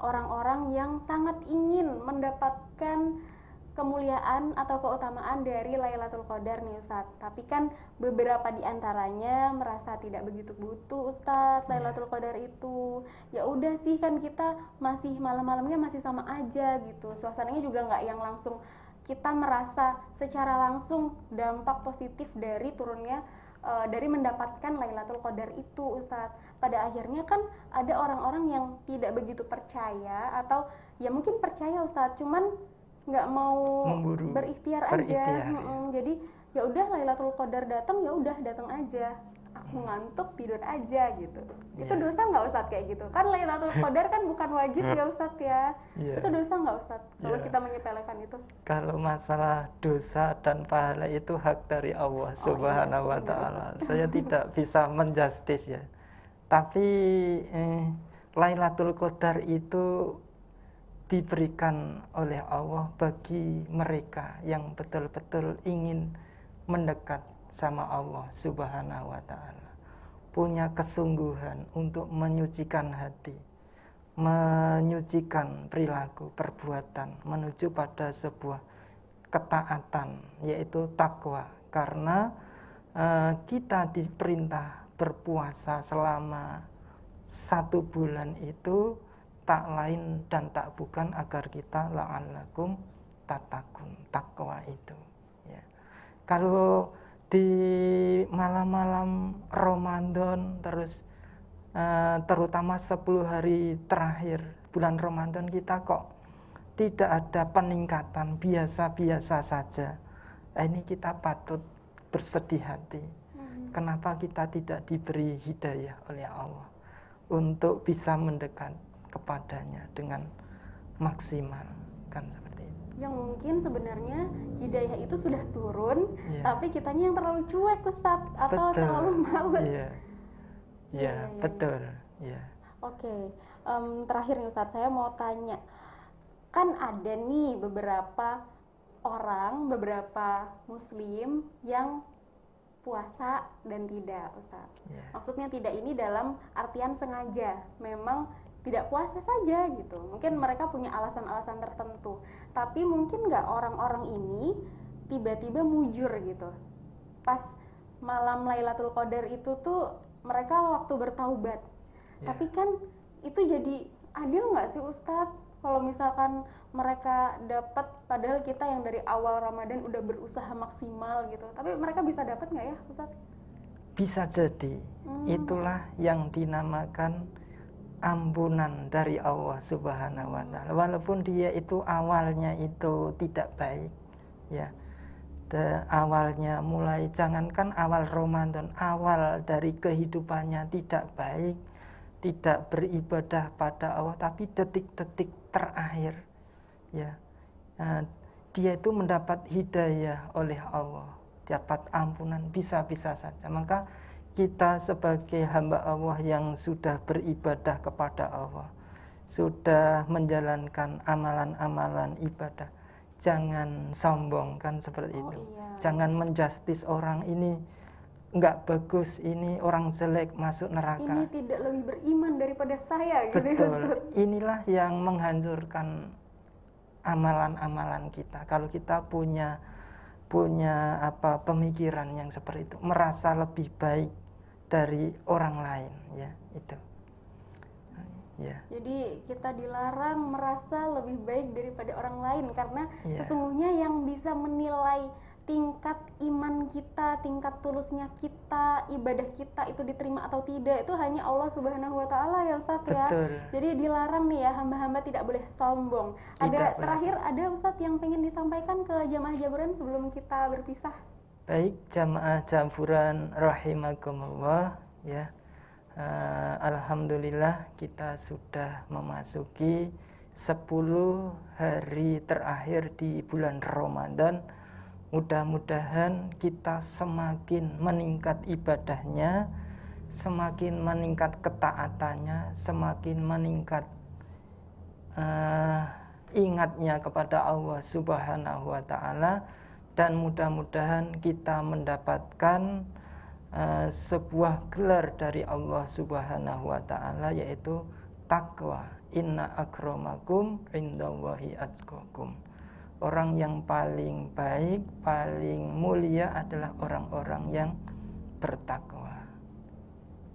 orang-orang yang sangat ingin mendapatkan kemuliaan atau keutamaan dari Lailatul Qadar nih Ustadz. Tapi kan beberapa di antaranya merasa tidak begitu butuh Ustadz Lailatul Qadar itu. Ya udah sih, kan kita masih malam-malamnya masih sama aja gitu. Suasananya juga nggak yang langsung kita merasa secara langsung dampak positif dari turunnya dari mendapatkan Lailatul Qadar itu Ustadz. Pada akhirnya kan ada orang-orang yang tidak begitu percaya, atau ya mungkin percaya Ustadz, cuman nggak mau berikhtiar aja. Jadi ya udah Lailatul Qadar datang, ya udah datang aja. Aku ngantuk tidur aja gitu. Itu dosa nggak Ustadz kayak gitu? Kan Lailatul Qadar kan bukan wajib ya Ustadz ya. Itu dosa nggak Ustadz kalau kita menyepelekan itu? Kalau masalah dosa dan pahala itu hak dari Allah Subhanahu wa Ta'ala. Saya tidak bisa menjustis ya. Tapi Lailatul Qadar itu diberikan oleh Allah bagi mereka yang betul-betul ingin mendekat sama Allah Subhanahu wa Ta'ala, punya kesungguhan untuk menyucikan hati, menyucikan perilaku, perbuatan menuju pada sebuah ketaatan, yaitu takwa. Karena kita diperintah berpuasa selama 1 bulan itu tak lain dan tak bukan agar kita la'allakum tattaqun, takwa itu ya. Kalau di malam-malam Ramadan terus terutama 10 hari terakhir bulan Ramadan kita kok tidak ada peningkatan, biasa-biasa saja. Ini kita patut bersedih hati. Kenapa kita tidak diberi hidayah oleh Allah untuk bisa mendekat kepadanya dengan maksimal, kan seperti itu. Yang mungkin sebenarnya hidayah itu sudah turun, tapi kitanya yang terlalu cuek Ustadz, atau terlalu males. Betul. Oke, terakhir nih Ustadz, saya mau tanya, kan ada nih beberapa orang, beberapa muslim yang puasa dan tidak Ustadz. Maksudnya tidak ini dalam artian sengaja, memang tidak puasa saja gitu. Mungkin mereka punya alasan-alasan tertentu. Tapi mungkin nggak orang-orang ini tiba-tiba mujur gitu. Pas malam Lailatul Qadar itu tuh mereka waktu bertaubat. Tapi kan itu jadi adil nggak sih Ustadz? Kalau misalkan mereka dapat, padahal kita yang dari awal Ramadan udah berusaha maksimal gitu. Tapi mereka bisa dapat nggak ya Ustadz? Bisa jadi. Itulah yang dinamakan ampunan dari Allah Subhanahu wa Ta'ala. Walaupun dia itu awalnya itu tidak baik ya. Awalnya mulai, jangankan awal Ramadan, awal dari kehidupannya tidak baik, tidak beribadah pada Allah, tapi detik-detik terakhir ya, dia itu mendapat hidayah oleh Allah, dapat ampunan, bisa-bisa saja. Maka kita sebagai hamba Allah yang sudah beribadah kepada Allah, sudah menjalankan amalan-amalan ibadah, jangan sombong, kan seperti itu. Jangan menjustis orang ini nggak bagus, ini orang jelek masuk neraka. Ini tidak lebih beriman daripada saya gitu. Betul. Inilah yang menghancurkan amalan-amalan kita. Kalau kita punya pemikiran yang seperti itu, merasa lebih baik dari orang lain ya, itu. Ya, Jadi kita dilarang merasa lebih baik daripada orang lain karena Iya. sesungguhnya yang bisa menilai tingkat iman kita, tingkat tulusnya kita, ibadah kita itu diterima atau tidak itu hanya Allah Subhanahu wa taala ya Ustadz ya. betul. Jadi dilarang nih ya, hamba-hamba tidak boleh sombong. Tidak Ada boleh terakhir ada Ustadz yang pengen disampaikan ke jamaah Jaburan sebelum kita berpisah. Baik, jamaah Jaburan rahimakumullah ya. Alhamdulillah kita sudah memasuki 10 hari terakhir di bulan Ramadan. Mudah-mudahan kita semakin meningkat ibadahnya, semakin meningkat ketaatannya, semakin meningkat ingatnya kepada Allah Subhanahu wa taala, dan mudah-mudahan kita mendapatkan sebuah gelar dari Allah Subhanahu wa taala, yaitu takwa. Inna akramakum indallahi atqakum. Orang yang paling baik, paling mulia adalah orang-orang yang bertakwa.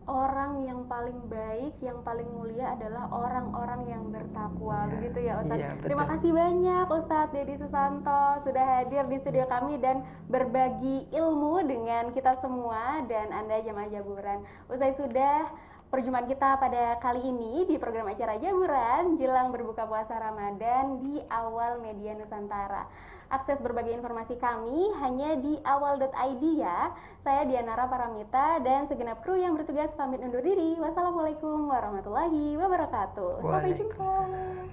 Orang yang paling baik, yang paling mulia adalah orang-orang yang bertakwa. Iya, Begitu ya Ustadz. iya, betul. Terima kasih banyak Ustadz Dedi Susanto sudah hadir di studio kami dan berbagi ilmu dengan kita semua dan Anda jemaah Jaburan. Usai sudah perjumpaan kita pada kali ini di program acara Jaburan jelang berbuka puasa Ramadan di Awal Media Nusantara. Akses berbagai informasi kami hanya di awal.id ya. Saya Dianara Paramita dan segenap kru yang bertugas pamit undur diri. Wassalamualaikum warahmatullahi wabarakatuh. Sampai jumpa. Waalaikumsalam.